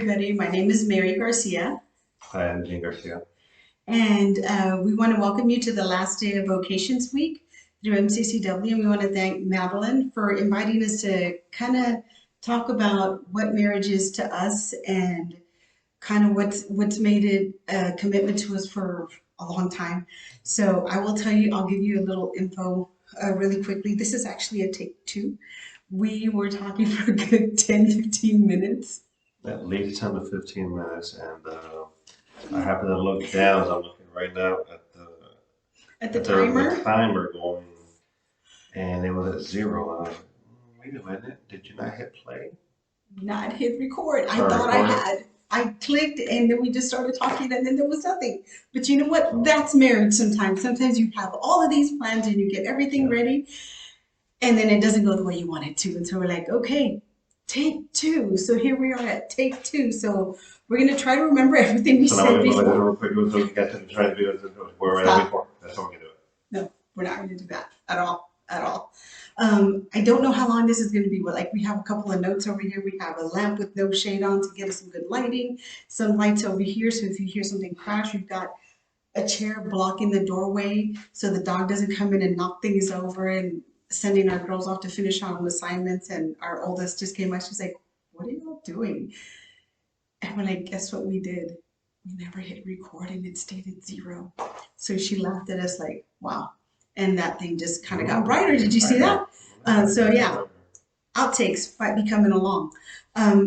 everybody. My name is Mary Garcia, Hi, I'm Gene Garcia. and we want to welcome you to the last day of Vocations Week through MCCW. And we want to thank Madeline for inviting us to kind of talk about what marriage is to us and kind of what's made it a commitment to us for a long time. So I will tell you, I'll give you a little info really quickly. This is actually a take two. We were talking for a good 10-15 minutes. At least 10 to 15 minutes, and I happen to look down. I'm looking right now At the the timer, timer going, and it was at 0. And I was like, wait a minute, did you not hit play not hit record. I or thought I record? had. I clicked and then we just started talking and then there was nothing. But you know what? Oh, That's marriage sometimes. Sometimes you have all of these plans and you get everything yeah. ready and then it doesn't go the way you want it to. And so we're like, okay, take two. So here we are at take two. So we're going to try to remember everything we So now said we're going to do it before. real quick so we can get to try to do it where we're at Stop. before. That's how we're going to do it. No, we're not going to do that at all. At all. I don't know how long this is going to be, but like we have a couple of notes over here. We have a lamp with no shade on to get us some good lighting. Some lights over here. So if you hear something crash, we've got a chair blocking the doorway so the dog doesn't come in and knock things over and sending our girls off to finish on assignments. And our oldest just came out. She's like, "What are y'all doing?" And we're like, "Guess what we did? We never hit record and it stayed at 0." So she laughed at us like, "Wow." And that thing just kind of got brighter. Did you see that? So yeah, outtakes might be coming along.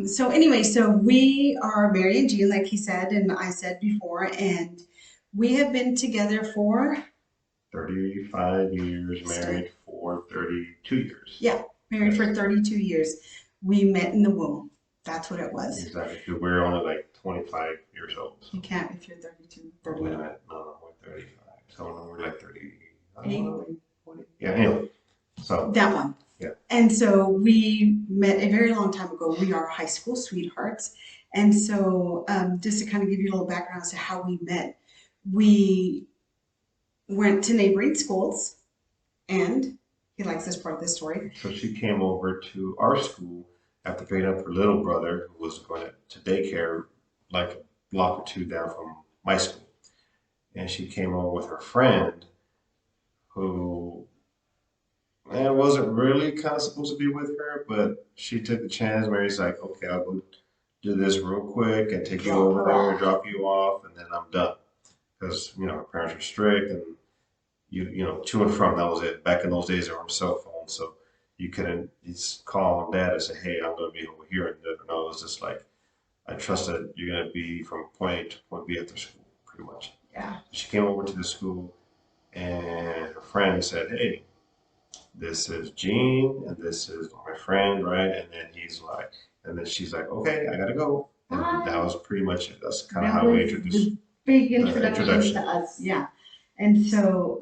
So anyway, so we are Mary and Jean, like he said, and I said before, and we have been together for 35 years, still, married for 32 years. yeah, married Yes, for 32 years. We met in the womb. That's what it was. exactly. 'Cause we're only like 25 years old. So. You can't if you're 32, Oh, 30. wait a minute. No, we're 35. So no, we're like 30. I don't Eight. know, like 40. Yeah, anyway. So, That one. yeah. And so we met a very long time ago. We are high school sweethearts. And so just to kind of give you a little background as to how we met, we went to neighboring schools and he likes this part of the story. So she came over to our school after picking up her little brother who was going to daycare like a block or two down from my school. And she came over with her friend who wasn't really kind of supposed to be with her, but she took the chance. Mary's like, okay, I'll go do this real quick and take you Drop over her there, off. drop you off, and then I'm done. Because, her parents were strict and to and from, that was it. Back in those days, there were cell phones, so you couldn't just call dad and say, "Hey, I'm going to be over here." And no, it was just like, I trust that you're going to be from point A to point B at the school, pretty much. Yeah. She came over to the school, and her friend said, "Hey, this is Gene, and this is my friend, right?" And then and then she's like, "Okay, I gotta go." And that was pretty much it. That's kind of That how we was introduced the big the introduction to us. Yeah. And so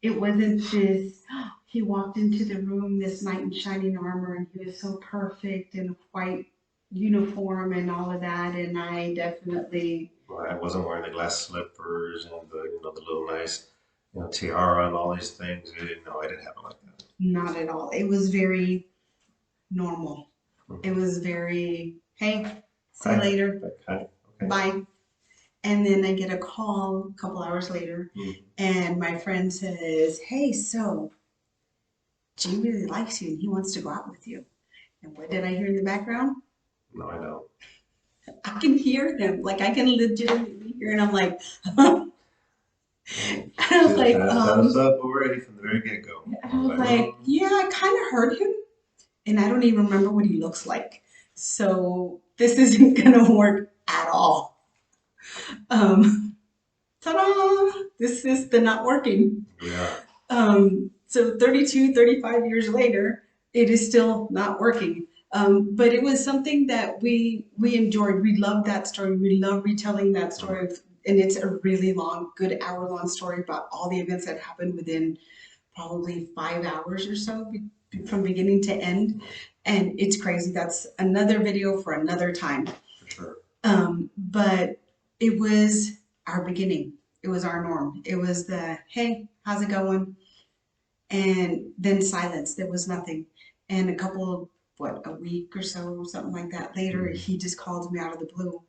it wasn't this, he walked into the room, this knight in shining armor, and he was so perfect in white uniform and all of that. And I definitely, Well, I wasn't wearing the glass slippers and the little nice tiara and all these things. I didn't know I didn't have it like that. not at all. It was very normal. It was very, hey, see you Hi. later. Okay. Okay. Bye. And then I get a call a couple hours later, and my friend says, "Hey, so Jay really likes you and he wants to go out with you." And what did I hear in the background? No, I know. I can hear him. Like I can legitimately hear, and I'm like, She I was was like, trying to set us up already from the very get go. I was like, yeah, I kind of heard him, and I don't even remember what he looks like. So this isn't gonna work at all. Ta-da! This is the not working. Yeah. So 32, 35 years later, it is still not working. But it was something that we enjoyed. We loved that story. We love retelling that story. And it's a really long, good hour-long story about all the events that happened within probably 5 hours or so from beginning to end. And it's crazy. That's another video for another time. For sure. But it was our beginning. It was our norm. It was the, hey, how's it going? And then silence. There was nothing. And a couple what, a week or so, something like that later, he just called me out of the blue.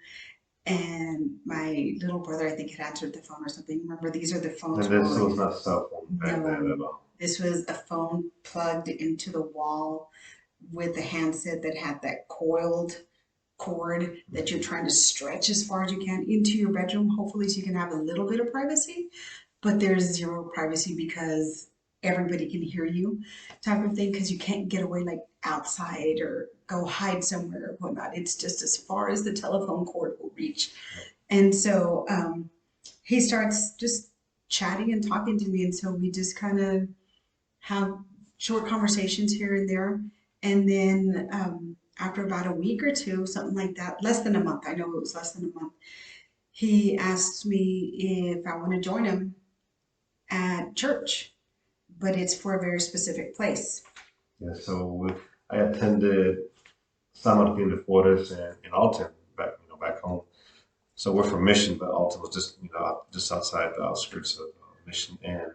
And my little brother, I think, had answered the phone or something. Remember, these are the phones And where this was not cell phone back then at no, all. this was a phone plugged into the wall with a handset that had that coiled cord that you're trying to stretch as far as you can into your bedroom, hopefully, so you can have a little bit of privacy. But there's zero privacy because everybody can hear you, type of thing, because you can't get away like outside or go hide somewhere or whatnot. It's just as far as the telephone cord will reach. And so he starts just chatting and talking to me. And so we just kind of have short conversations here and there. And then after about a week or two, something like that, less than a month, I know it was less than a month, he asked me if I want to join him at church, but it's for a very specific place. Yeah, so I attended San Martin de Flores and in Alton back, back home. So we're from Mission, but Alton was just, just outside the outskirts of Mission, and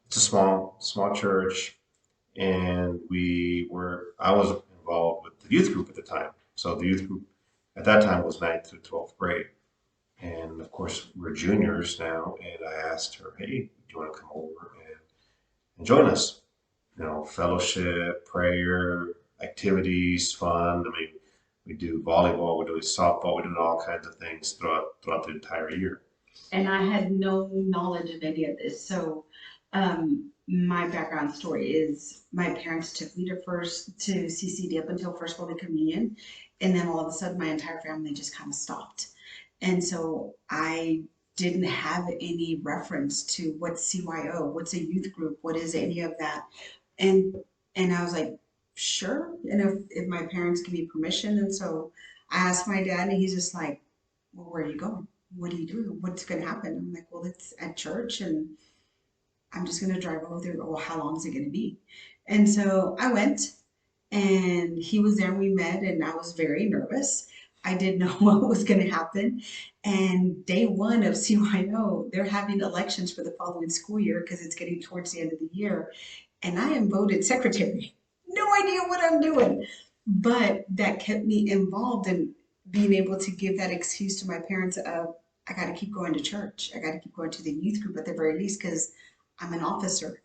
it's a small church, and I was involved with the youth group at the time. So the youth group at that time was ninth through 12th grade. And of course, we're juniors now. And I asked her, hey, do you want to come over and join us? Fellowship, prayer, activities, fun. I mean, we do volleyball, we do softball, we do all kinds of things throughout the entire year. And I had no knowledge of any of this. So my background story is my parents took me to CCD up until First Holy Communion, and then all of a sudden my entire family just kind of stopped. And so I didn't have any reference to what's CYO, what's a youth group, what is any of that. And and I was like, sure. And if my parents give me permission. And so I asked my dad, and he's just like, well, where are you going? What are you doing? What's going to happen? I'm like, well, it's at church, and I'm just going to drive over there. Well, how long is it going to be? And so I went, and he was there, and we met, and I was very nervous. I didn't know what was going to happen. And day one of CYO, they're having elections for the following school year because it's getting towards the end of the year. And I am voted secretary. No idea what I'm doing. But that kept me involved in being able to give that excuse to my parents of, I got to keep going to church. I got to keep going to the youth group at the very least because I'm an officer.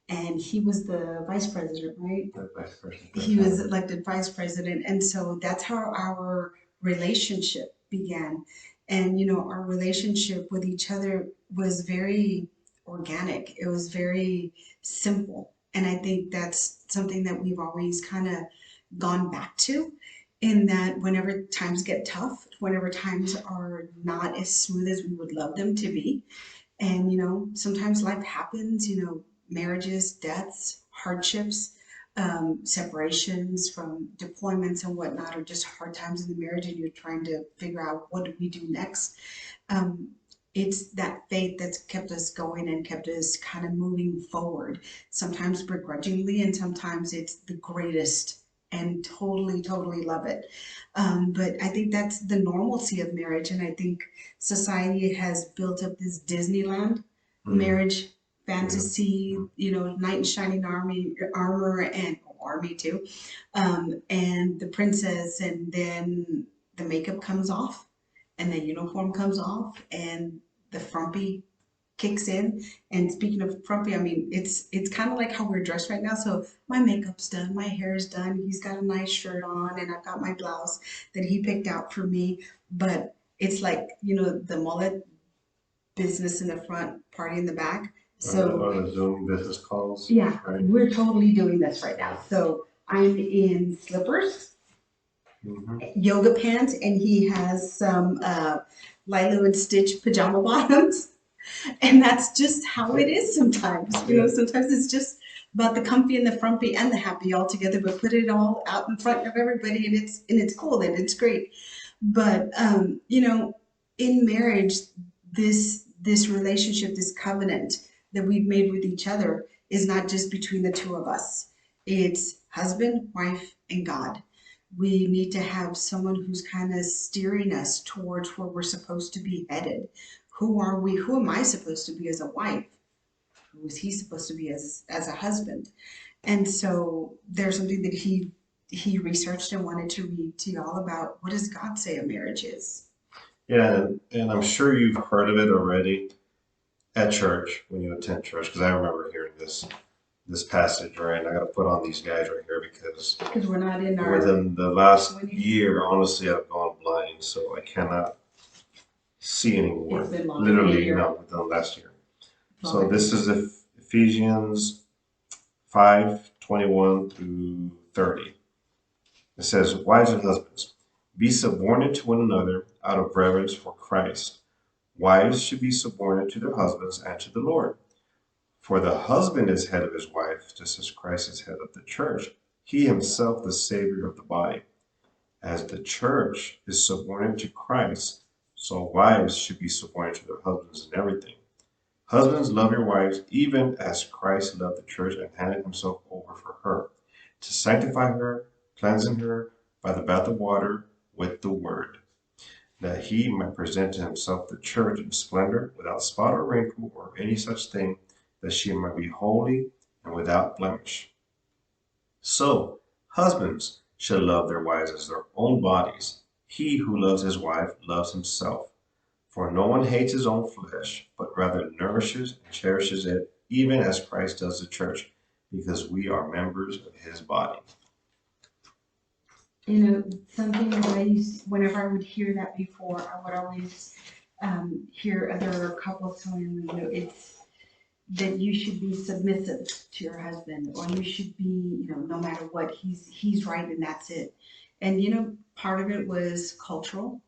And he was the vice president, right? The vice president. He was elected vice president. And so that's how our relationship began. And, our relationship with each other was very organic, it was very simple. And I think that's something that we've always kind of gone back to, in that whenever times get tough, whenever times are not as smooth as we would love them to be, and, sometimes life happens, marriages, deaths, hardships, separations from deployments and whatnot, or just hard times in the marriage, and you're trying to figure out what do we do next. Um, it's that faith that's kept us going and kept us kind of moving forward, sometimes begrudgingly, and sometimes it's the greatest and totally, totally love it. But I think that's the normalcy of marriage. And I think society has built up this Disneyland marriage fantasy, knight in shining armor, and army too, and the princess, and then the makeup comes off, and the uniform comes off, and the frumpy kicks in. And speaking of frumpy, I mean, it's kind of like how we're dressed right now. So my makeup's done, my hair's done, he's got a nice shirt on, and I've got my blouse that he picked out for me. But it's like, the mullet business in the front, party in the back. So or the Zoom business calls. yeah, Right? we're totally doing this right now. So I'm in slippers, yoga pants, and he has some Lilo and Stitch pajama bottoms. And that's just how it is sometimes. Sometimes it's just about the comfy and the frumpy and the happy all together, but put it all out in front of everybody, and it's cool and it's great. But in marriage, this relationship, this covenant that we've made with each other is not just between the two of us. It's husband, wife, and God. We need to have someone who's kind of steering us towards where we're supposed to be headed. Who are we? Who am I supposed to be as a wife? Who is he supposed to be as a husband? And so there's something that he he researched and wanted to read to y'all about what does God say a marriage is. Yeah, and I'm sure you've heard of it already at church when you attend church, because I remember hearing this passage, right? And I got to put on these guys right here because Because we're not in our within the last when you, year, honestly, I've gone blind, so I cannot see anymore. it's been longer than a Literally, year. no, within the last year. So Longer this than is Ephesians 5:21 through 30. It says, wives and husbands, be subordinate to one another out of reverence for Christ. Wives should be subordinate to their husbands and to the Lord. For the husband is head of his wife, just as Christ is head of the church, he himself the Savior of the body. As the church is subordinate to Christ, so wives should be subordinate to their husbands in everything. Husbands, love your wives, even as Christ loved the church and handed himself over for her, to sanctify her, cleansing her by the bath of water with the word, that he might present to himself the church in splendor, without spot or wrinkle or any such thing, that she might be holy and without blemish. So, husbands should love their wives as their own bodies. He who loves his wife loves himself. For no one hates his own flesh, but rather nourishes and cherishes it, even as Christ does the church, because we are members of his body. something that I used, whenever I would hear that before, I would always hear other couples telling me, it's that you should be submissive to your husband, or you should be, no matter what, he's right and that's it. And part of it was cultural.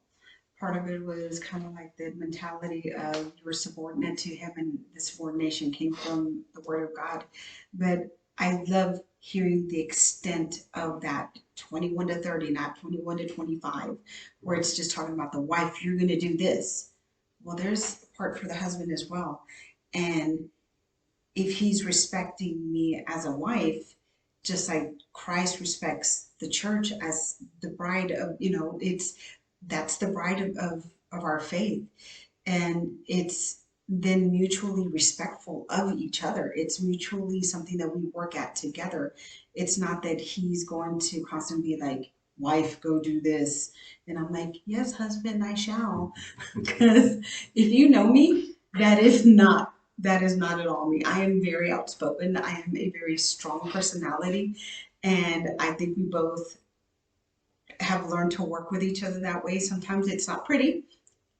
Part of it was kind of like the mentality of you were subordinate to him, and the subordination came from the word of God. But I love hearing the extent of that 21 to 30, not 21 to 25, where it's just talking about the wife, you're going to do this. Well, there's a part for the husband as well. And if he's respecting me as a wife, just like Christ respects the church as the bride of, that's the bride of our faith. And it's then mutually respectful of each other. It's mutually something that we work at together. It's not that he's going to constantly be like, wife, go do this. And I'm like, yes, husband, I shall. Because if you know me, that is not at all me. I am very outspoken. I am a very strong personality. And I think we both have learned to work with each other that way. Sometimes it's not pretty,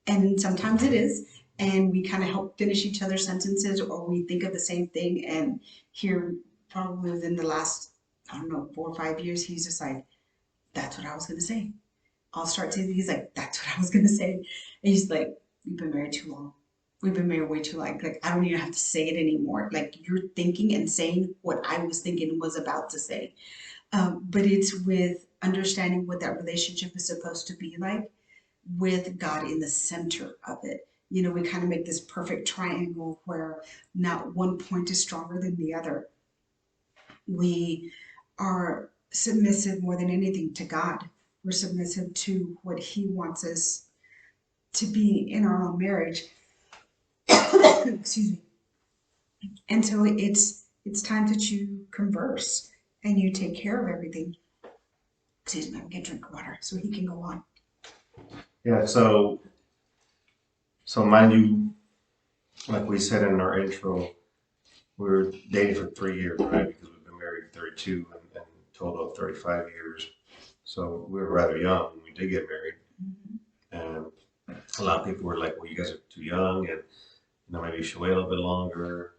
and sometimes it is. And we kind of help finish each other's sentences, or we think of the same thing. And here, probably within the last, I don't know, 4 or 5 years, he's just like, that's what I was going to say. I'll start saying, he's like, that's what I was going to say. And he's like, we've been married too long. We've been married way too long. Like, I don't even have to say it anymore. Like, you're thinking and saying what I was thinking was about to say. But it's with understanding what that relationship is supposed to be like, with God in the center of it. We kind of make this perfect triangle where not one point is stronger than the other. We are submissive more than anything to God. We're submissive to what He wants us to be in our own marriage. Excuse me. And so it's time that you converse and you take care of everything. Excuse me, I'm gonna drink water so he can go on. Yeah, so mind you, like we said in our intro, we were dating for 3 years, right? Because we've been married 32 and total of 35 years. So we were rather young when we did get married. And a lot of people were like, well, you guys are too young, and maybe you should wait a little bit longer.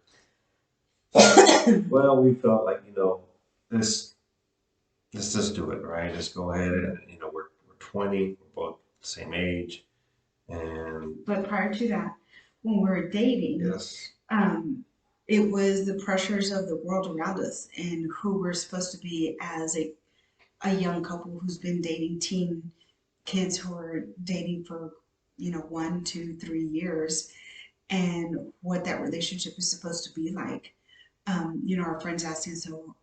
Well, we felt like, this let's just do it, right? Just go ahead and we're 20, we're both the same age, and But prior to that, when we were dating, yes, it was the pressures of the world around us and who we're supposed to be as a young couple who's been dating teen kids who are dating for 1, 2, 3 years, and what that relationship is supposed to be like. Our friends asking, so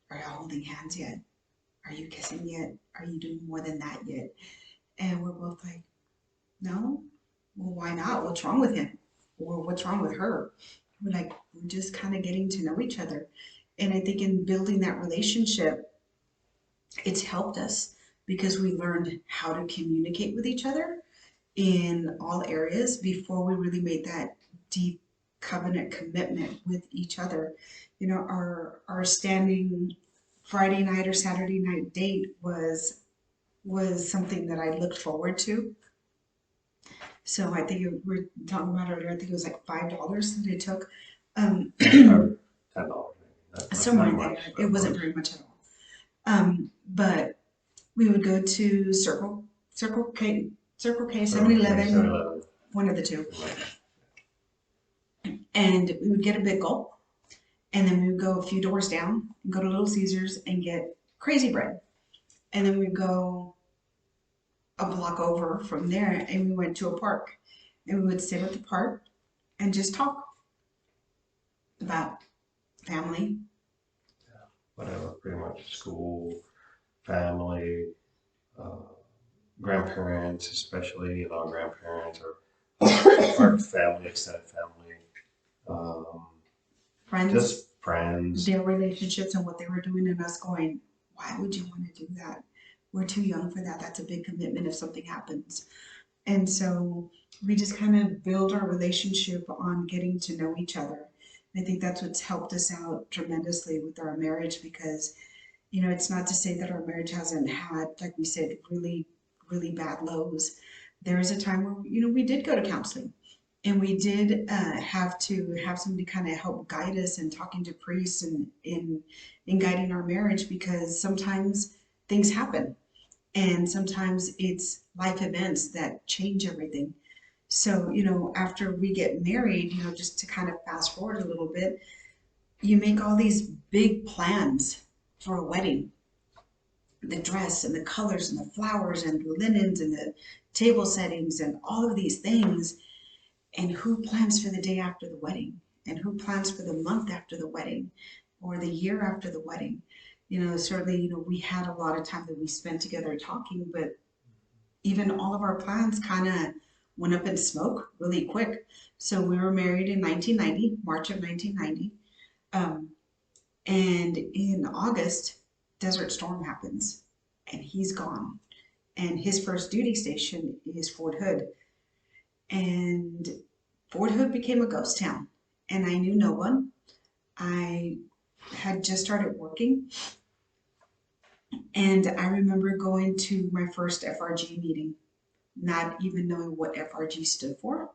are y'all holding hands yet? Are you kissing yet? Are you doing more than that yet? And we're both like, no. Well, why not? What's wrong with him? Or what's wrong with her? We're like, we're just kind of getting to know each other. And I think in building that relationship, it's helped us because we learned how to communicate with each other in all areas before we really made that deep covenant commitment with each other. You know, our standing Friday night or Saturday night date was something that I looked forward to. So I think we were talking about earlier, I think it was like $5 that it took. Or $10 maybe. Somewhere Not in much, there. It not wasn't much. very much at all. But we would go to Circle K, So, okay, 7-Eleven, 7-Eleven. one of the two, Like, and we would get a big gulp, and then we would go a few doors down and go to Little Caesars and get crazy bread, and then we'd go a block over from there, and we went to a park, and we would sit at the park and just talk about family. whatever, pretty much school, family, uh, grandparents, especially, grandparents or our family, extended family, um, Friends, just friends. their relationships and what they were doing, and us going, why would you want to do that? We're too young for that. That's a big commitment if something happens. And so we just kind of build our relationship on getting to know each other. I think that's what's helped us out tremendously with our marriage because, it's not to say that our marriage hasn't had, like we said, really, really bad lows. There was a time where, we did go to counseling and we did have to have somebody kind of help guide us and talking to priests and in guiding our marriage because sometimes things happen and sometimes it's life events that change everything. So, after we get married, just to kind of fast forward a little bit, you make all these big plans for a wedding, the dress and the colors and the flowers and the linens and the table settings and all of these things. And who plans for the day after the wedding? And who plans for the month after the wedding or the year after the wedding? Certainly, we had a lot of time that we spent together talking, but even all of our plans kind of went up in smoke really quick. So we were married in 1990, March of 1990. Um, and in August, Desert Storm happens and he's gone. And his first duty station is Fort Hood. And Fort Hood became a ghost town. And I knew no one. I had just started working. And I remember going to my first FRG meeting, not even knowing what FRG stood for,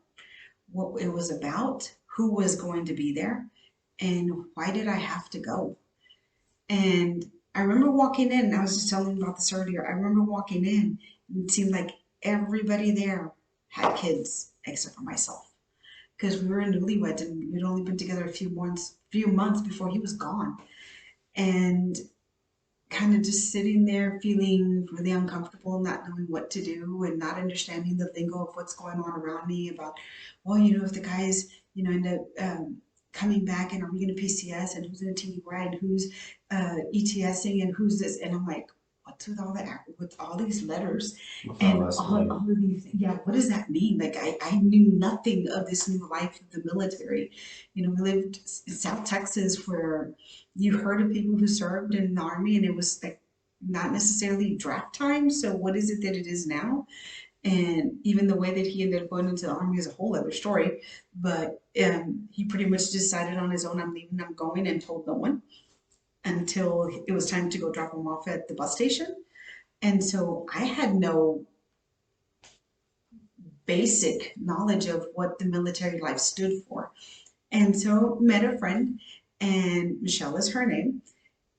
what it was about, who was going to be there, and why did I have to go. And I remember walking in, and I was just telling you about this earlier. I remember walking in, and it seemed like everybody there had kids except for myself. Because we were newlyweds and we'd only been together a few months before he was gone. And kind of just sitting there feeling really uncomfortable, not knowing what to do and not understanding the lingo of what's going on around me about, well, if the guys, end up coming back and are we going to PCS and who's going to TD ride and who's ETSing and who's this? And I'm like, what's with all these letters What's all and this all mean? of these, yeah, what does that mean? Like I knew nothing of this new life of the military. We lived in South Texas where you heard of people who served in the army and it was like not necessarily draft time. So what is it that it is now? And even the way that he ended up going into the army is a whole other story. But he pretty much decided on his own, I'm leaving, I'm going, and told no one until it was time to go drop him off at the bus station. And so I had no basic knowledge of what the military life stood for. And so met a friend, and Michelle is her name.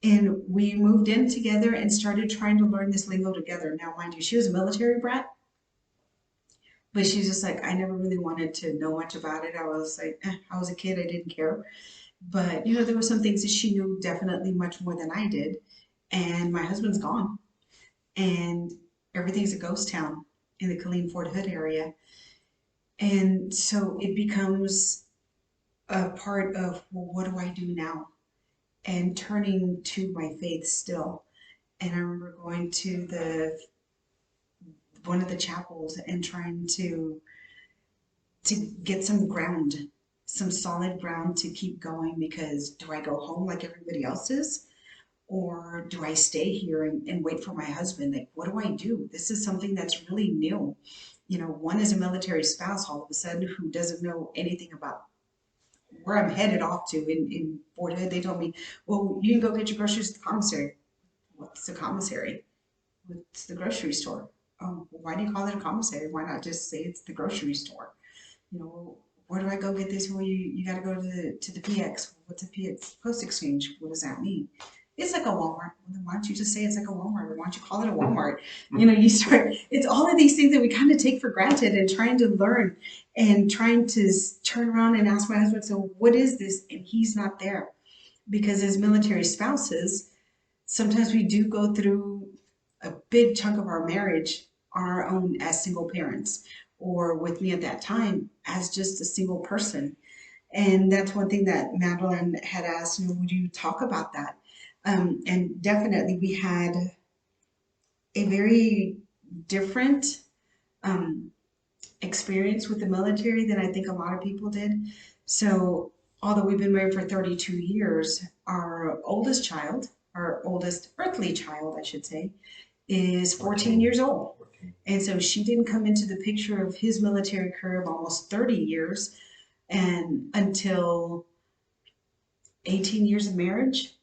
And we moved in together and started trying to learn this lingo together. Now, mind you, she was a military brat, but she's just like, I never really wanted to know much about it. I was like, I was a kid, I didn't care. But, there were some things that she knew definitely much more than I did. And my husband's gone, and everything's a ghost town in the Killeen Fort Hood area. And so it becomes a part of, well, what do I do now? And turning to my faith still. And I remember going to the one of the chapels and trying to get some ground, some solid ground to keep going because do I go home like everybody else is? Or do I stay here and wait for my husband? Like, what do I do? This is something that's really new. You know, one is a military spouse all of a sudden who doesn't know anything about where I'm headed off to in Fort Hood. They told me, well, you can go get your groceries at the commissary. What's the commissary? What's the grocery store? Oh, well, why do you call it a commissary? Why not just say it's the grocery store? You know, where do I go get this? Well, you got to go to the PX. What's a PX? Post exchange. What does that mean? It's like a Walmart. Well, then why don't you just say it's like a Walmart? Or why don't you call it a Walmart? You know, you start. It's all of these things that we kind of take for granted, and trying to learn, and trying to turn around and ask my husband, so what is this? And he's not there because as military spouses, sometimes we do go through a big chunk of our marriage on our own as single parents, or with me at that time as just a single person. And that's one thing that Madeline had asked, you know, would you talk about that? And definitely we had a very different um, experience with the military than I think a lot of people did. So, although we've been married for 32 years, our oldest child, our oldest earthly child, I should say, is 14 years old. And so she didn't come into the picture of his military career of almost 30 years and until 18 years of marriage.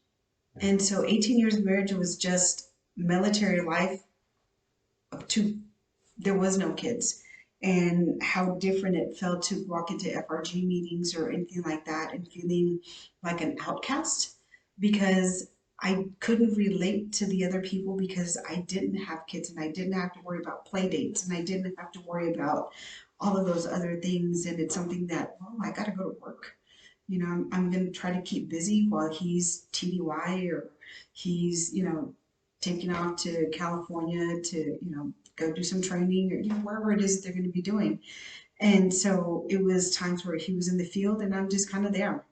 And so 18 years of marriage was just military life up to there was no kids, and how different it felt to walk into FRG meetings or anything like that and feeling like an outcast because I couldn't relate to the other people because I didn't have kids and I didn't have to worry about play dates and I didn't have to worry about all of those other things. And it's something that, well, I got to go to work. You know, I'm going to try to keep busy while he's TDY or he's, you know, taking off to California to, you know, go do some training or, you know, wherever it is they're going to be doing. And so it was times where he was in the field and I'm just kind of there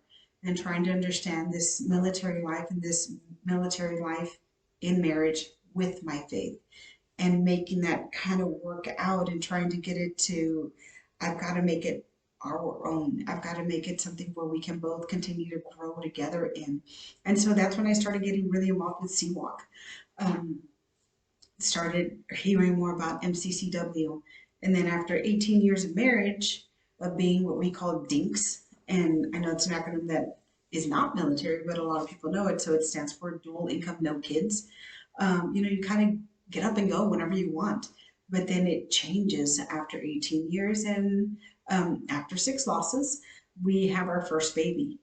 and trying to understand this military life and this military life in marriage with my faith and making that kind of work out and trying to get it to, I've got to make it our own. I've got to make it something where we can both continue to grow together in. And so that's when I started getting really involved with CWalk. Um, Started hearing more about MCCW. And then after 18 years of marriage, of being what we call DINKS, and I know it's an acronym that is not military, but a lot of people know it. So it stands for Dual Income No Kids. You know, you kind of get up and go whenever you want. But then it changes after 18 years. And after 6 losses, we have our first baby.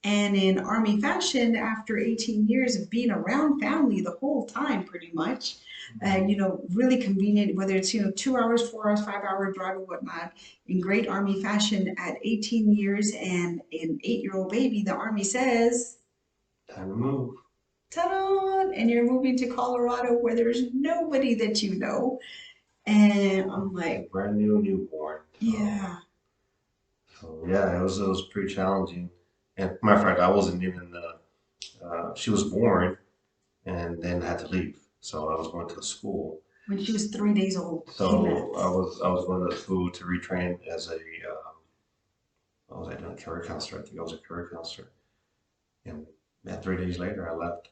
And in Army fashion, after 18 years of being around family the whole time, pretty much, you know, really convenient, whether it's, you know, 2 hours, 4 hours, 5 hour drive or whatnot, in great Army fashion at 18 years and an 8-year-old baby, the Army says, Time to move. ta-da! And you're moving to Colorado where there's nobody that you know. And I'm like, brand new newborn. yeah. So yeah, it was pretty challenging. And matter of fact, I wasn't even. She was born, and then had to leave. So I was going to school. When she was 3 days old, so I was going to school to retrain as a what was I doing? Career counselor. I think I was a career counselor. And 3 days later, I left.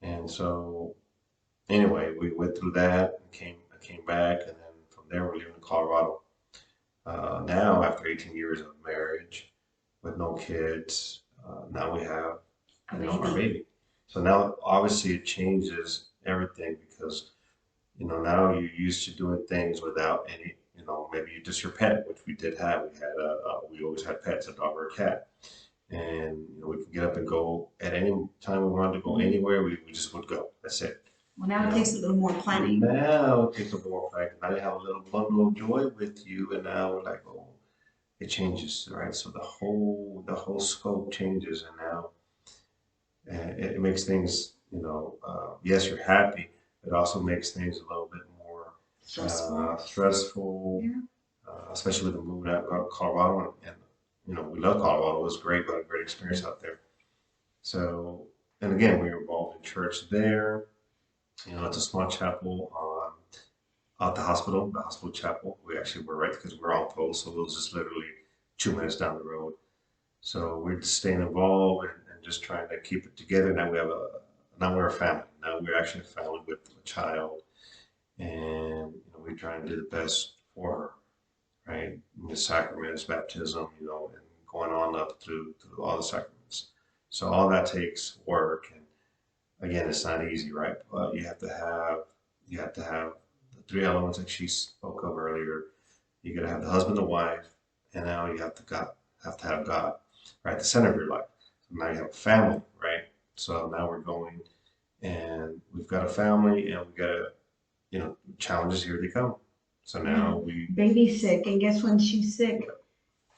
And so anyway, we went through that and I came back, and then from there we're living in Colorado. Now, after 18 years of marriage with no kids, now we have, a our baby. baby. So now, obviously, it changes everything because, now you're used to doing things without any, maybe just your pet, which we did have. We always had pets, a dog or a cat. And, we could get up and go at any time we wanted to go anywhere, we just would go. That's it. Well, now it takes a little more planning. Now it takes a more practice. Now you have a little bundle of joy with you, and now we're like, oh, it changes, right? So the whole scope changes, and now it makes things, yes, you're happy, but it also makes things a little bit more stressful, Yeah. especially with the move out of Colorado, and we love Colorado. It was great, got a great experience out there. So, and again, we were involved in church there. It's a small chapel on at the hospital chapel. We actually were right because we're on post, so it was just literally 2 minutes down the road. So we're just staying involved and just trying to keep it together. Now we have a now we're a family. Now we're actually a family with a child, and we try and do the best for her, right? And the sacraments, baptism, and going on up through all the sacraments. So all that takes work, and again, it's not easy, right? But you have to have the three elements that she spoke of earlier. You got to have the husband, the wife, and now you have to have God, right, the center of your life. So now you have a family, right? So now we're going, and we've got a family, and we got to, challenges, here they come. So Yeah. now we, Baby's sick, and guess when she's sick?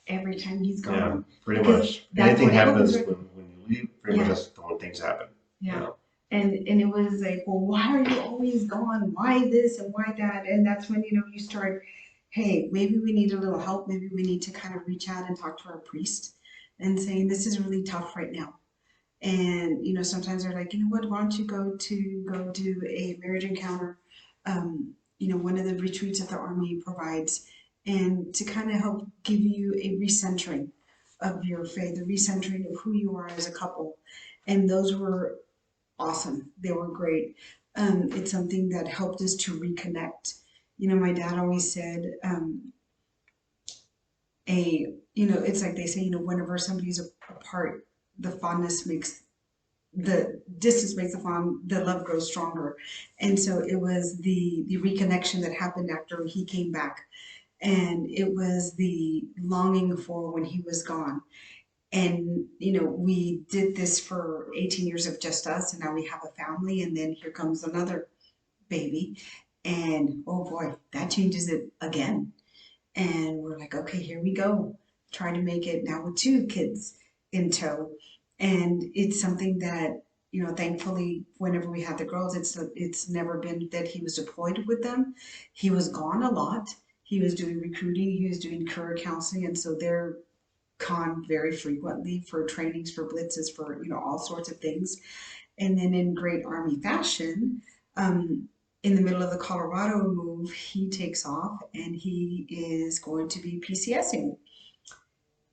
Every time he's yeah, gone. pretty Because much. that's Anything what happens, happens right? when you leave, pretty much Yeah. that's when things happen. Yeah. And it was like, well, why are you always gone? Why this and why that? And that's when, you start, hey, maybe we need a little help. Maybe we need to kind of reach out and talk to our priest and saying, this is really tough right now. And, sometimes they're like, what, why don't you go do a marriage encounter? One of the retreats that the Army provides, and to kind of help give you a recentering of your faith, a recentering of who you are as a couple. And those were awesome. They were great. It's something that helped us to reconnect. My dad always said, it's like they say, whenever somebody's apart, the fondness makes the distance makes the love grows stronger. And so it was the reconnection that happened after he came back. And it was the longing for when he was gone. And, we did this for 18 years of just us, and now we have a family, and then here comes another baby. And oh boy, that changes it again. And we're like, okay, here we go. Try to make it now with two kids in tow. And it's something that, thankfully, whenever we had the girls, it's never been that he was deployed with them. He was gone a lot. He was doing recruiting, he was doing career counseling, and so they're gone very frequently for trainings, for blitzes, for all sorts of things. And then in great Army fashion, in the middle of the Colorado move, he takes off and he is going to be PCSing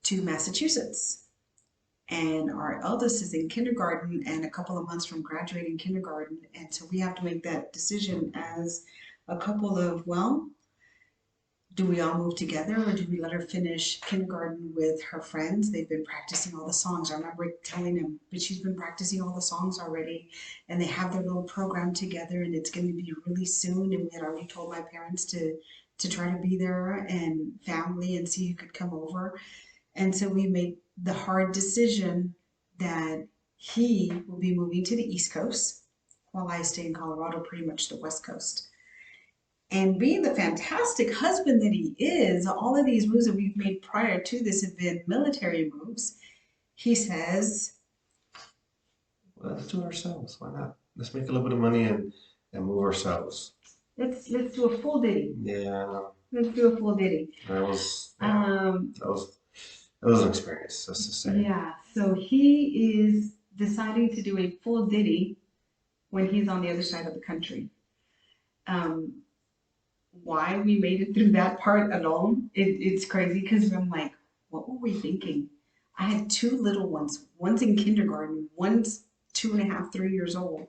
to Massachusetts. And our eldest is in kindergarten and a couple of months from graduating kindergarten. And so we have to make that decision as a couple of, well, do we all move together or do we let her finish kindergarten with her friends? They've been practicing all the songs. I remember telling him, but she's been practicing all the songs already, and they have their little program together, and it's going to be really soon. And we had already told my parents to try to be there and family and see who could come over. And so we made the hard decision that he will be moving to the East Coast while I stay in Colorado, pretty much the West Coast. And being the fantastic husband that he is, all of these moves that we've made prior to this have been military moves. He says, well, let's do it ourselves. Why not? Let's make a little bit of money and move ourselves. let's do a full ditty. Yeah, Let's do a full ditty. that was that was an experience. That's to say. Yeah. So he is deciding to do a full ditty when he's on the other side of the country. Why we made it through that part alone, it's crazy because I'm like, what were we thinking? I had two little ones. One's in kindergarten, one's 2.5, 3 years old,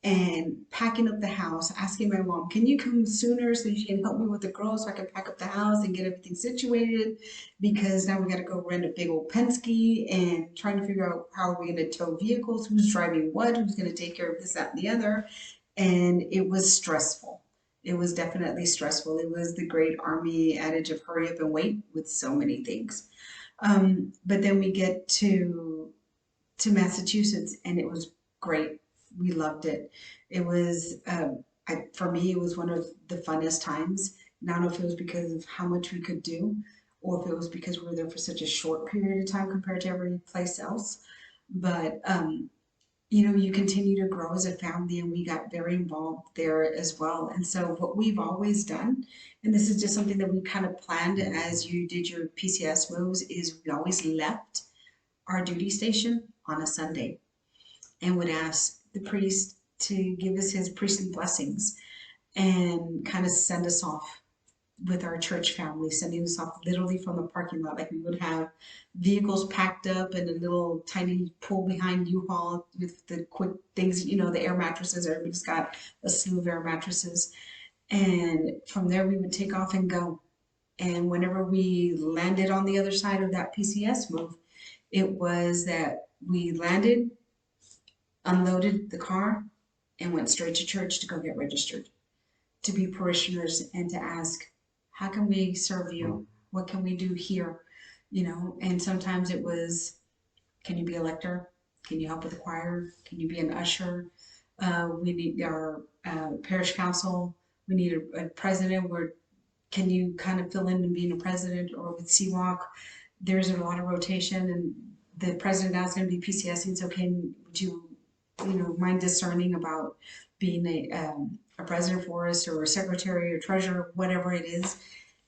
and packing up the house, asking my mom, can you come sooner so you can help me with the girls so I can pack up the house and get everything situated? Because now we got to go rent a big old Penske and trying to figure out how are we going to tow vehicles, who's driving what, who's going to take care of this, that, and the other. And it was stressful. It was definitely stressful. It was the great Army adage of hurry up and wait with so many things. But then we get to Massachusetts, and it was great. We loved it. It was, for me, it was one of the funnest times. I don't know if it was because of how much we could do, or if it was because we were there for such a short period of time compared to every place else. But you continue to grow as a family, and we got very involved there as well. And so what we've always done, and this is just something that we kind of planned as you did your PCS moves, is we always left our duty station on a Sunday and would ask the priest to give us his priestly blessings and kind of send us off with our church family, sending us off literally from the parking lot. Like we would have vehicles packed up in a little tiny pull behind U-Haul with the quick things, the air mattresses. Everybody's got a slew of air mattresses. And from there, we would take off and go. And whenever we landed on the other side of that PCS move, it was that we landed, unloaded the car, and went straight to church to go get registered, to be parishioners and to ask, how can we serve you? What can we do here? And sometimes it was, can you be a lector? Can you help with the choir? Can you be an usher? We need our parish council. We need a president. Can you kind of fill in and being a president? Or with CWalk, there's a lot of rotation, and the president now is going to be PCSing. So would you, mind discerning about being a president for us, or a secretary or treasurer, whatever it is.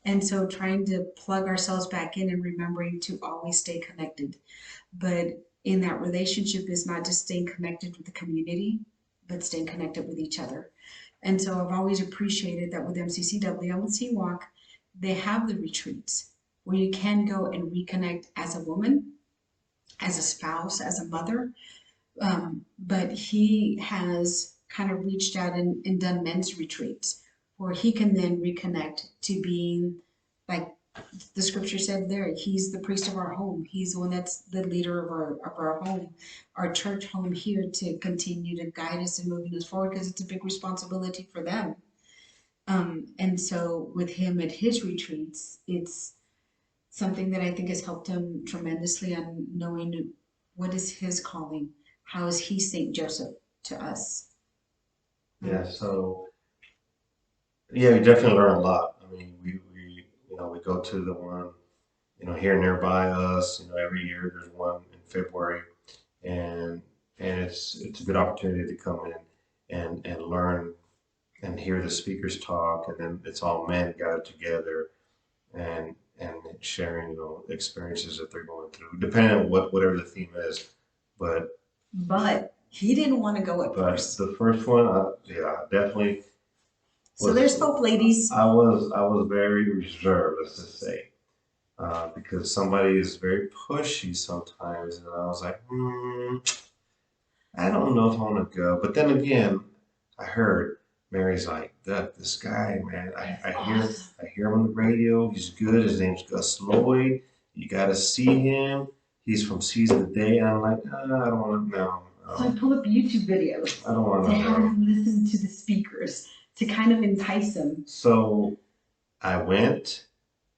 And so trying to plug ourselves back in and remembering to always stay connected. But in that relationship is not just staying connected with the community, but staying connected with each other. And so I've always appreciated that with MCCW and with CWalk, they have the retreats where you can go and reconnect as a woman, as a spouse, as a mother. But he has kind of reached out and done men's retreats where he can then reconnect to being, like the scripture said there, he's the priest of our home. He's the one that's the leader of our home, our church home here, to continue to guide us and moving us forward, because it's a big responsibility for them. And so with him at his retreats, it's something that I think has helped him tremendously on knowing what is his calling. How is he Saint Joseph to us? Yeah, so yeah, we definitely learn a lot. I mean, we go to the one, here nearby us. Every year there's one in February, and it's a good opportunity to come in and learn and hear the speakers talk, and then it's all men gathered together and sharing, experiences that they're going through, depending on whatever the theme is. But he didn't want to go at first. The first one, yeah, definitely. So there's hope, ladies. I was very reserved, let's just say, because somebody is very pushy sometimes, and I was like, I don't know if I want to go. But then again, I heard Mary's like, this guy, man, I hear him on the radio. He's good. His name's Gus Lloyd. You got to see him. He's from Season of the Day. And I'm like, I don't want to know. So I pulled up YouTube videos. I don't want to have him listen to the speakers to kind of entice him. So I went,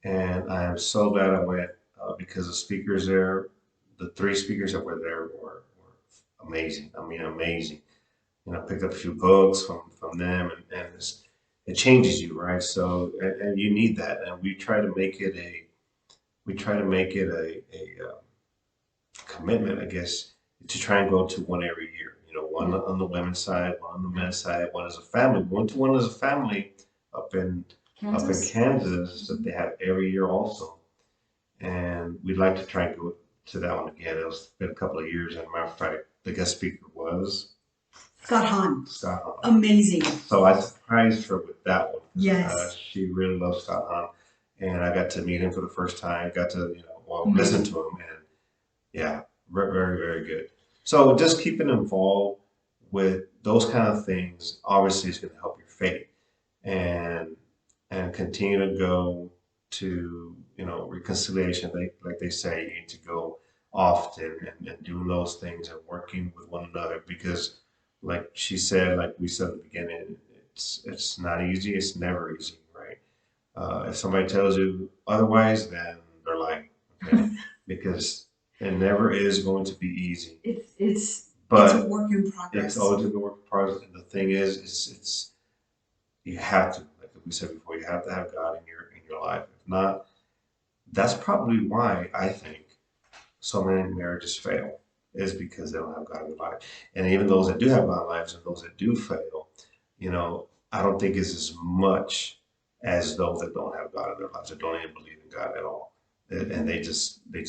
and I am so glad I went, because the speakers there, the three speakers that were there were amazing. I mean, amazing. I picked up a few books from them, and it changes you, right? So, and you need that. And we try to make it a commitment, I guess, to try and go to one every year. One on the women's side, one on the men's side, one as a family. We went to one as a family up in Kansas that they have every year also. And we'd like to try and go to that one again. It's been a couple of years, and matter of fact, the guest speaker was Scott Hahn. Scott Hahn. Amazing. So I surprised her with that one. Yes. She really loves Scott Hahn, and I got to meet him for the first time. Got to listen to him, and yeah, very, very good. So just keeping involved with those kind of things obviously is going to help your faith, and continue to go to reconciliation. Like they say, you need to go often and doing those things and working with one another, because like she said, like we said at the beginning, it's not easy. It's never easy, right? If somebody tells you otherwise, then they're lying, okay? Because it never is going to be easy. It's a work in progress. It's always a work in progress. And the thing is, it's you have to, like we said before, you have to have God in your life. If not, that's probably why I think so many marriages fail, is because they don't have God in their life. And even those that do have God in their lives, and those that do fail, I don't think it's as much as those that don't have God in their lives, that don't even believe in God at all. And they just they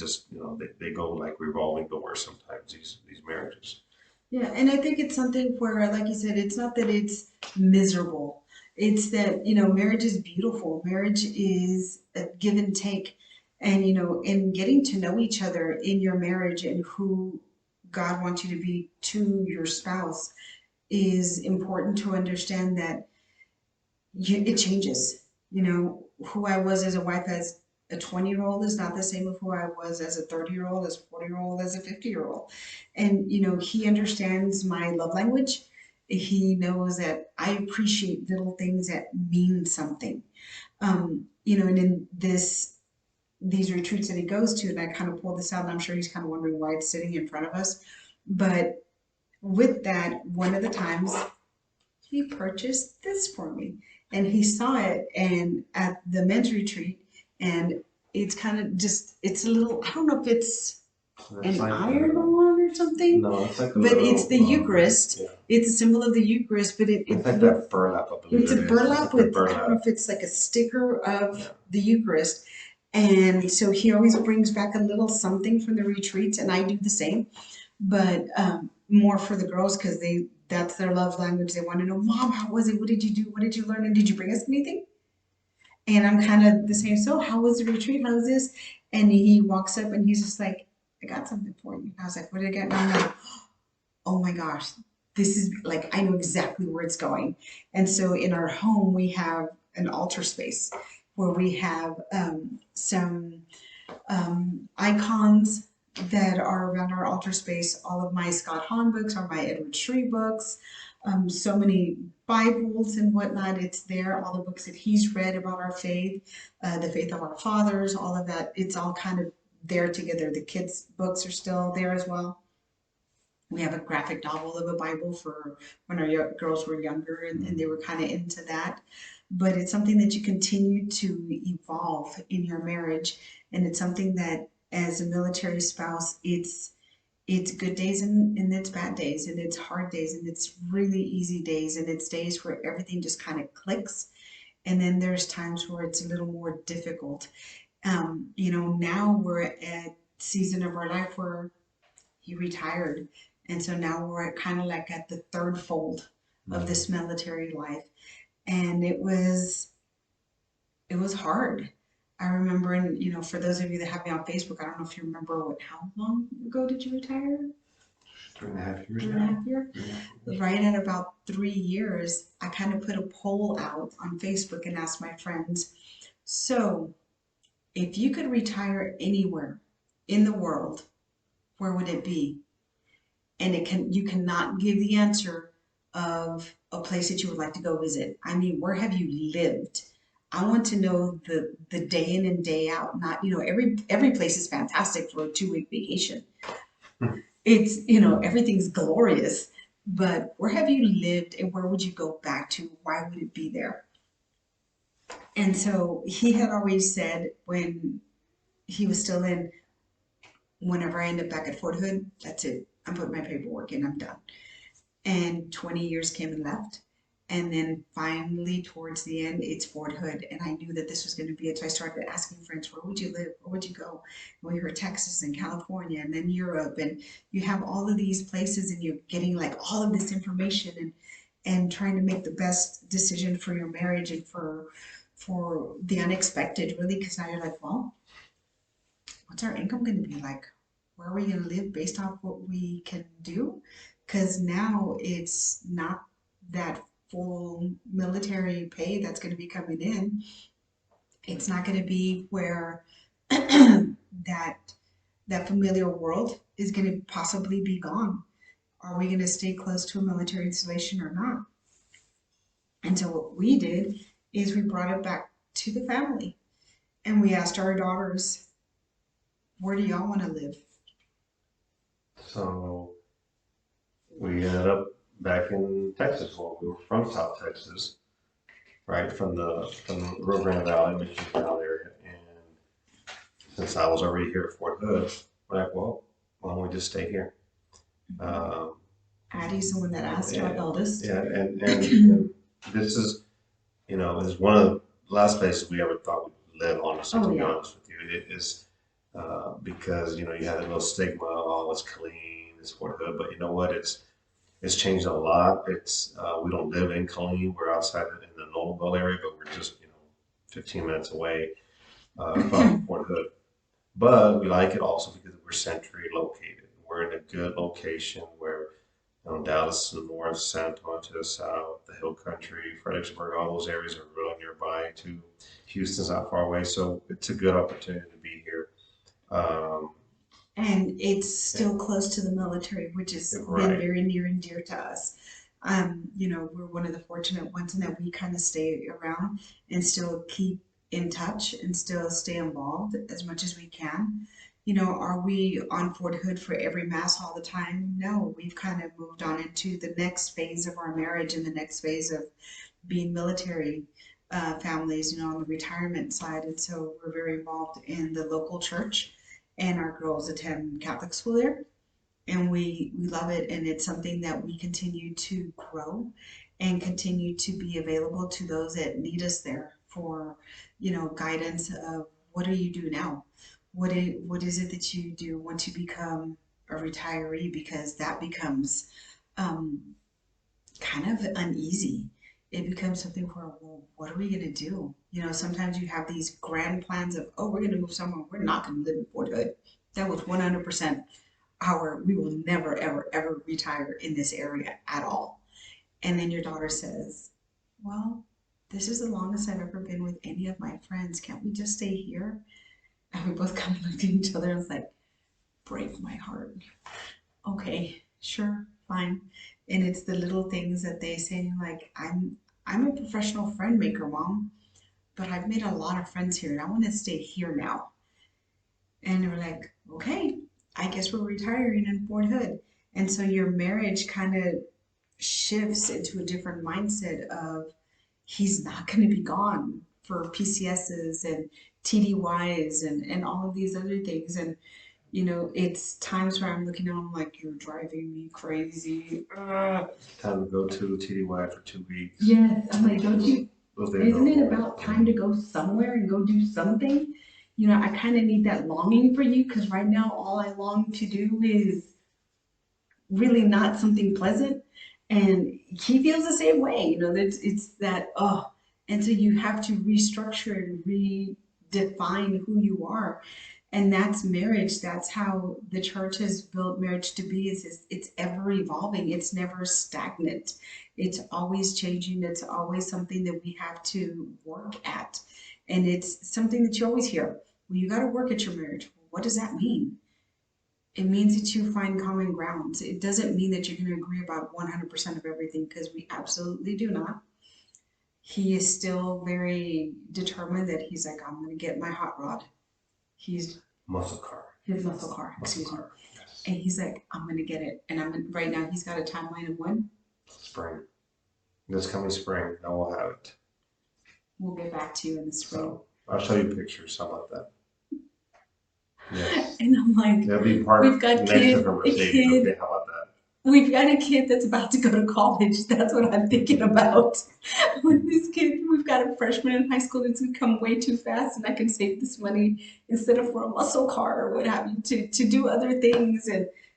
go like revolving doors sometimes, these marriages. Yeah, and I think it's something where, like you said, it's not that it's miserable. It's that, marriage is beautiful. Marriage is a give and take. And, in getting to know each other in your marriage and who God wants you to be to your spouse is important to understand that it changes. Who I was as a wife as a 20-year-old is not the same as who I was as a 30-year-old, as a 40-year-old, as a 50-year-old. And, he understands my love language. He knows that I appreciate little things that mean something. And in these retreats that he goes to, and I kind of pulled this out, and I'm sure he's kind of wondering why it's sitting in front of us. But with that, one of the times he purchased this for me. And he saw it and at the men's retreat, and it's kind of just, it's a little, I don't know if it's It's an like iron-on or something, no, it's like a but little, it's the Eucharist. yeah. It's a symbol of the Eucharist, but It's like that burlap, I believe it's a it is. burlap It's like with, the I don't know burlap. if it's like a sticker of Yeah. the Eucharist. And so he always brings back a little something from the retreats, and I do the same, but more for the girls because that's their love language. They want to know, Mom, how was it? What did you do? What did you learn? And did you bring us anything? And I'm kind of the same. So how was the retreat? How was this? And he walks up and he's just like, I got something for you. I was like, what did I get? And I'm like, oh my gosh, this is like, I know exactly where it's going. And so in our home, we have an altar space where we have some icons that are around our altar space. All of my Scott Hahn books are my Edward Shree books. So many Bibles and whatnot. It's there. All the books that he's read about our faith, the faith of our fathers, all of that. It's all kind of there together. The kids' books are still there as well. We have a graphic novel of a Bible for when our girls were younger, and they were kind of into that. But it's something that you continue to evolve in your marriage, and it's something that, as a military spouse, it's good days and it's bad days, and it's hard days, and it's really easy days, and it's days where everything just kind of clicks. And then there's times where it's a little more difficult. Now we're at season of our life where he retired. And so now we're kind of like at the third fold of this military life. And it was hard. I remember, and for those of you that have me on Facebook, I don't know if you remember how long ago did you retire? 3.5 years 3.5 years? now. Right at about 3 years, I kind of put a poll out on Facebook and asked my friends, so if you could retire anywhere in the world, where would it be? And you cannot give the answer of a place that you would like to go visit. I mean, where have you lived? I want to know the day in and day out. Not, every place is fantastic for a 2-week vacation. It's, everything's glorious, but where have you lived and where would you go back to? Why would it be there? And so he had always said when he was still in, whenever I end up back at Fort Hood, that's it. I'm putting my paperwork in, I'm done. And 20 years came and left. And then finally, towards the end, it's Fort Hood. And I knew that this was going to be it. So I started asking friends, where would you live? Where would you go? And we heard Texas and California and then Europe. And you have all of these places and you're getting like all of this information and trying to make the best decision for your marriage and for the unexpected, really. Because now you're like, well, what's our income going to be like? Where are we going to live based off what we can do? Because now it's not that full military pay that's going to be coming in. It's not going to be where that familiar world is going to possibly be gone. Are we going to stay close to a military installation or not? And so what we did is we brought it back to the family and we asked our daughters, where do y'all want to live? So we ended up back in Texas. Well, we were from South Texas, right from the Rio Grande Valley, Mission Valley area. And since I was already here at Fort Hood, we're like, well, why don't we just stay here? Um, Addie's the one that asked, our yeah, eldest. yeah, and this is one of the last places we ever thought we'd live. Honestly, Oh, to be yeah. honest with you, it is because you had a little stigma. Oh, it's clean, it's Fort Hood, but you know what? It's changed a lot. It's we don't live in Killeen. We're outside in the Noblesville area, but we're just, 15 minutes away from Fort Hood. But we like it also because we're centrally located. We're in a good location where, Dallas to the north, San Antonio to the south, the Hill Country, Fredericksburg, all those areas are really nearby too. Houston's not far away, so it's a good opportunity to be here. Um, And it's still close to the military, which has been right. very near and dear to us. We're one of the fortunate ones in that we kind of stay around and still keep in touch and still stay involved as much as we can. Are we on Fort Hood for every mass all the time? No, we've kind of moved on into the next phase of our marriage and the next phase of being military families, on the retirement side. And so we're very involved in the local church, and our girls attend Catholic school there, and we love it, and it's something that we continue to grow and continue to be available to those that need us there for guidance of what do you do now, what is it that you do once you become a retiree, because that becomes um, kind of uneasy. It becomes something where, well, what are we going to do? Sometimes you have these grand plans of, oh, we're going to move somewhere. We're not going to live in Fort Hood. That was 100% we will never, ever, ever retire in this area at all. And then your daughter says, well, this is the longest I've ever been with any of my friends. Can't we just stay here? And we both kind of looked at each other and was like, break my heart. Okay, sure, fine. And it's the little things that they say, like, I'm a professional friend maker, Mom, but I've made a lot of friends here and I want to stay here now. And they were like, okay, I guess we're retiring in Fort Hood. And so your marriage kind of shifts into a different mindset of he's not going to be gone for PCSs and TDYs and all of these other things. And it's times where I'm looking at him like, you're driving me crazy. Time to go to TDY for 2 weeks. Yes, I'm like, don't you? Those days Isn't it are over. about time to go somewhere and go do something? I kind of need that longing for you, because right now all I long to do is really not something pleasant. And he feels the same way, that it's that, oh, and so you have to restructure and redefine who you are. And that's marriage. That's how the church has built marriage to be, is it's ever evolving. It's never stagnant. It's always changing. It's always something that we have to work at. And it's something that you always hear. Well, you got to work at your marriage. What does that mean? It means that you find common grounds. It doesn't mean that you're going to agree about 100% of everything, because we absolutely do not. He is still very determined that he's like, I'm going to get my hot rod. He's Muscle car. his muscle car, Muscle excuse me. car. Yes. And he's like, I'm going to get it. And right now he's got a timeline of when. Spring. This coming spring, I will have it. We'll get back to you in the spring. So I'll show you pictures. How about that? Yes. And I'm like, That'll be part we've got next kid, to her a Mercedes. kid. Okay, how about that? We've got a kid that's about to go to college. That's what I'm thinking about. With this kid, we've got a freshman in high school that's going to come way too fast, and I can save this money instead of for a muscle car or what have you to do other things.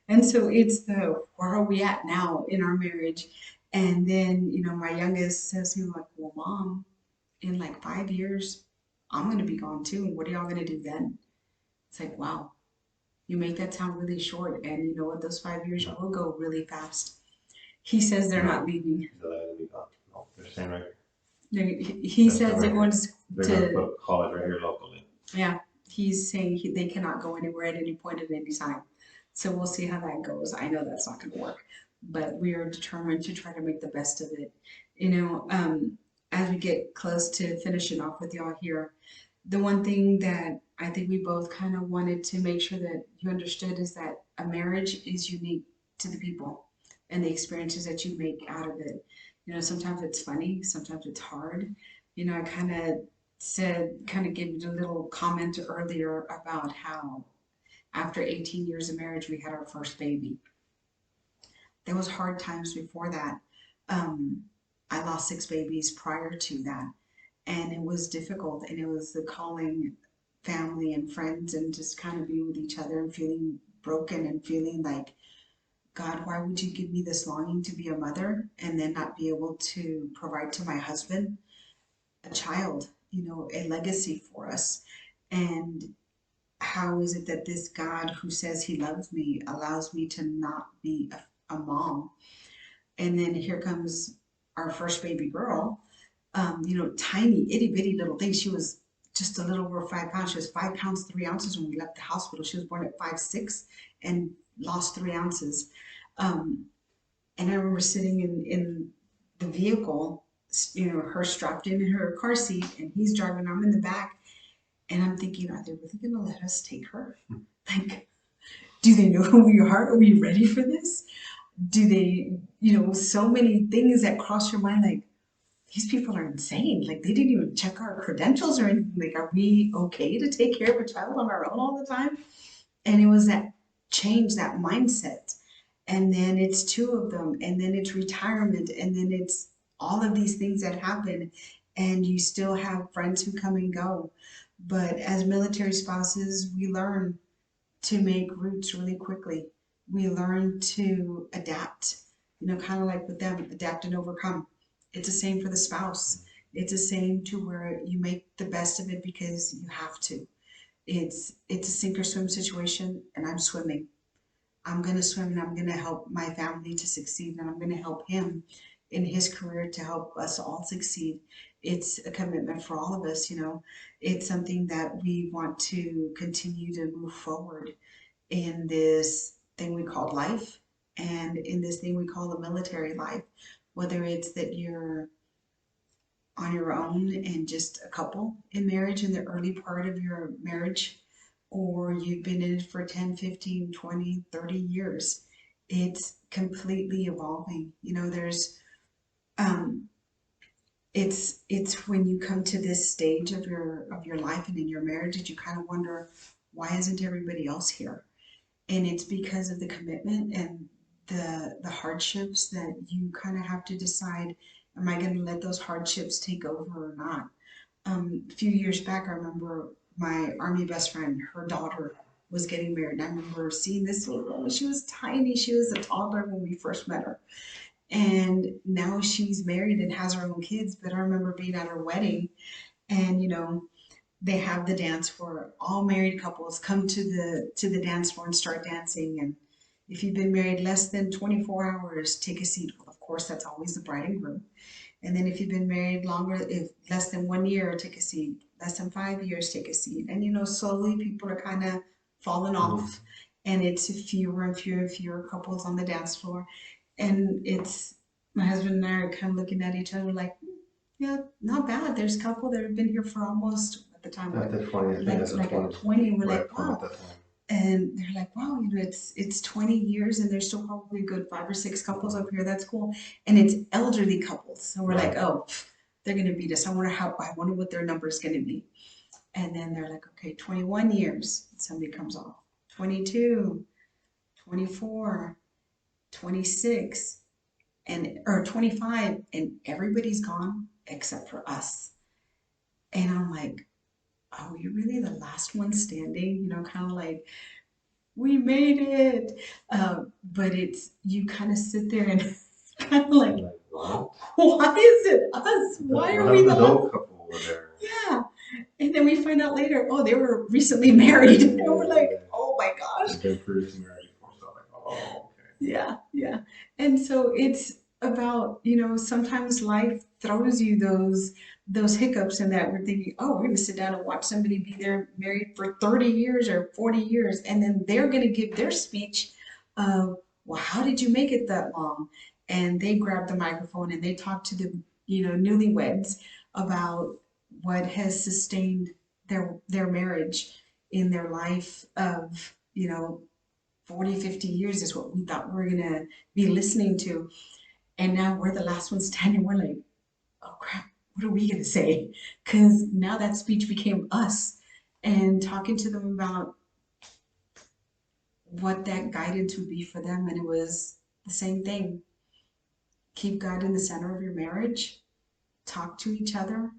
And so it's the, where are we at now in our marriage? And then, my youngest says to me, like, well, Mom, in like 5 years, I'm going to be gone too. And what are y'all going to do then? It's like, wow. You make that sound really short, and you know what? Those 5 years will go really fast. He says they're not leaving. No, they're staying right He That's says they're going They're going to put college right here locally. yeah, he's saying they cannot go anywhere at any point at any time. So we'll see how that goes. I know that's not going to work, but we are determined to try to make the best of it. As we get close to finishing off with y'all here, the one thing that I think we both kind of wanted to make sure that you understood is that a marriage is unique to the people and the experiences that you make out of it. Sometimes it's funny, sometimes it's hard. I kind of gave you a little comment earlier about how after 18 years of marriage, we had our first baby. There was hard times before that. I lost 6 babies prior to that, and it was difficult, and it was the calling family and friends and just kind of be with each other and feeling broken and feeling like, God, why would you give me this longing to be a mother and then not be able to provide to my husband? a child, a legacy for us. And how is it that this God who says he loves me allows me to not be a mom? And then here comes our first baby girl, tiny itty bitty little thing. She was just a little over 5 pounds. She was 5 pounds 3 ounces when we left the hospital. She was born at 5'6" and lost 3 ounces. Um, and I remember sitting in the vehicle, her strapped in her car seat, and he's driving. I'm in the back, and I'm thinking, are they really gonna let us take her? Like, do they know who we are? Are we ready for this? Do they, so many things that cross your mind, like, these people are insane. Like, they didn't even check our credentials or anything. Like, are we okay to take care of a child on our own all the time? And it was that change, that mindset. And then it's two of them, and then it's retirement, and then it's all of these things that happen. And you still have friends who come and go. But as military spouses, we learn to make roots really quickly. We learn to adapt, kind of like with them, adapt and overcome. It's the same for the spouse. It's the same to where you make the best of it because you have to. It's a sink or swim situation, and I'm swimming. I'm gonna swim, and I'm gonna help my family to succeed, and I'm gonna help him in his career to help us all succeed. It's a commitment for all of us. It's something that we want to continue to move forward in this thing we call life and in this thing we call the military life, whether it's that you're on your own and just a couple in marriage in the early part of your marriage, or you've been in it for 10, 15, 20, 30 years. It's completely evolving. Um, it's when you come to this stage of your life and in your marriage that you kind of wonder, why isn't everybody else here? And it's because of the commitment and the hardships that you kind of have to decide, am I going to let those hardships take over or not? A few years back, I remember my army best friend, her daughter was getting married, and I remember seeing this little girl. She was tiny. She was a toddler when we first met her, and now she's married and has her own kids. But I remember being at her wedding, and they have the dance for all married couples come to the dance floor and start dancing. And if you've been married less than 24 hours, take a seat. Well, of course, that's always the bride and groom. And then if you've been married longer, if less than 1 year, take a seat. Less than 5 years, take a seat. And slowly people are kind of falling off, and it's fewer and fewer and fewer couples on the dance floor. And it's my husband and I are kind of looking at each other like, yeah, not bad. There's a couple that have been here for almost at the time, At the 20, I think like it's the like at 20, 20. We're right, like, 20 at wow. that time. And they're like, wow, it's 20 years and there's still probably a good 5 or 6 couples up here. That's cool. And it's elderly couples. So we're like, Right. oh, they're gonna beat us. I wonder what their number is gonna be. And then they're like, okay, 21 years. Somebody comes off. 22, 24, 26, or 25, and everybody's gone except for us. And I'm like, are we really the last one standing? Kind of like, we made it. But you kind of sit there and kind of like, Like, what? why is it us? Why What are we happened to the the last? old couple over there? Yeah. And then we find out later, oh, they were recently married. And we're like, oh my gosh. They've been previously married before, so I'm like, oh, okay. Yeah, yeah. And so it's about, sometimes life throws you those hiccups and that we're thinking, oh, we're gonna sit down and watch somebody be there married for 30 years or 40 years, and then they're gonna give their speech of, well, how did you make it that long? And they grab the microphone and they talk to the, newlyweds about what has sustained their marriage in their life of, 40, 50 years is what we thought we were going to be listening to. And now we're the last ones standing. We're like, oh crap, what are we going to say? Because now that speech became us and talking to them about what that guidance would be for them. And it was the same thing. Keep God in the center of your marriage, talk to each other,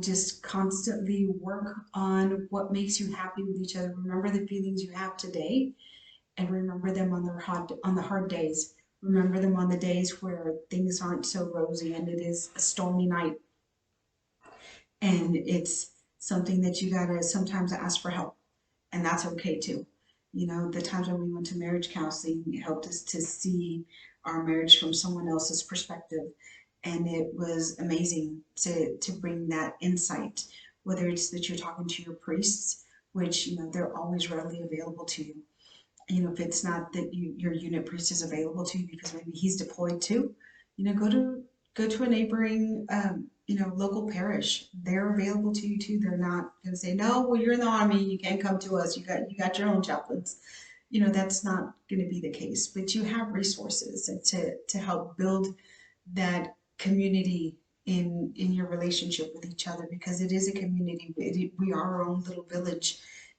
just constantly work on what makes you happy with each other. Remember the feelings you have today and remember them on the hard days. Remember them on the days where things aren't so rosy and it is a stormy night. And it's something that you gotta sometimes ask for help, and that's okay too. You know, the times when we went to marriage counseling, it helped us to see our marriage from someone else's perspective. And it was amazing to bring that insight, whether it's that you're talking to your priests, which, you know, they're always readily available to you. You know, if it's not that your unit priest is available to you because maybe he's deployed too, you know, go to a neighboring, you know, local parish. They're available to you too. They're not going to say, no, well, you're in the army, you can't come to us. You got your own chaplains. You know, that's not going to be the case. But you have resources to help build that community in your relationship with each other, because it is a community. We are our own little village,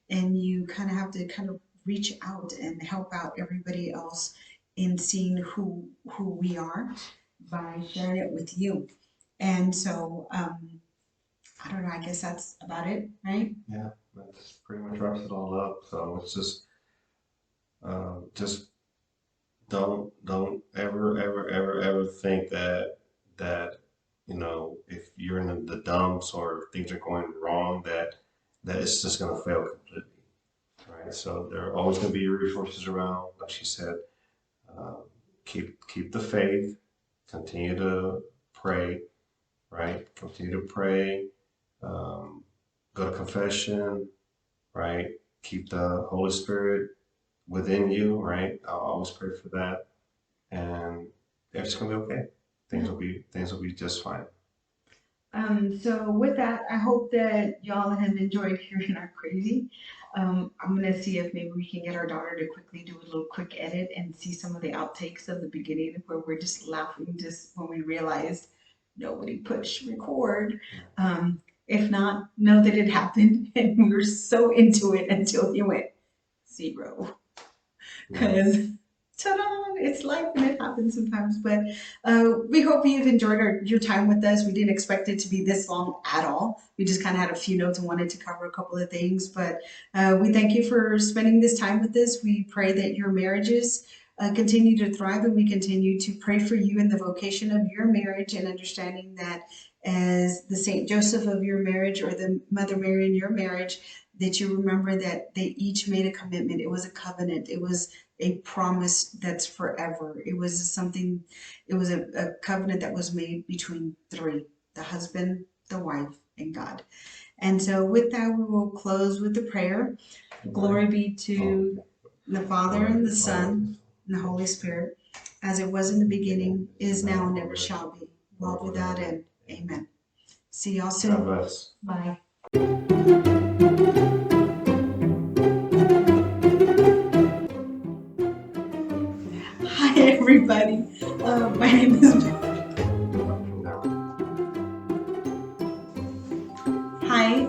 and you kind of have to kind of reach out and help out everybody else in seeing who we are by sharing it with you. And so I don't know, I guess that's about it, right? Yeah, that's pretty much wraps it all up. So it's just don't ever think that if you're in the dumps or things are going wrong that it's just gonna fail completely, right? So there are always gonna be resources around. Like she said, um, keep the faith, continue to pray, right? Continue to pray, um, go to confession, right? Keep the Holy Spirit within you, right? I'll always pray for that, and it's gonna be okay. Things will be just fine. So with that, I hope that y'all have enjoyed hearing our crazy. I'm gonna see if maybe we can get our daughter to quickly do a little quick edit and see some of the outtakes of the beginning where we're just laughing just when we realized nobody pushed record. If not, know that it happened and we were so into it until you went 0. Yeah. Because ta-da, it's life and it happens sometimes. But we hope you've enjoyed your time with us. We didn't expect it to be this long at all. We just kind of had a few notes and wanted to cover a couple of things. But we thank you for spending this time with us. We pray that your marriages continue to thrive, and we continue to pray for you in the vocation of your marriage, and understanding that as the Saint Joseph of your marriage, or the Mother Mary in your marriage, that you remember that they each made a commitment. It was a covenant. It was a promise that's forever. It was something, it was a covenant that was made between three: the husband, the wife, and God. And so, with that, we will close with the prayer. Glory be to the Father, and the Son, and the Holy Spirit, as it was in the beginning, is now, and ever shall be, world without end. Amen. See y'all God soon. bless. Bye. Hi, everybody. My name is. Hi.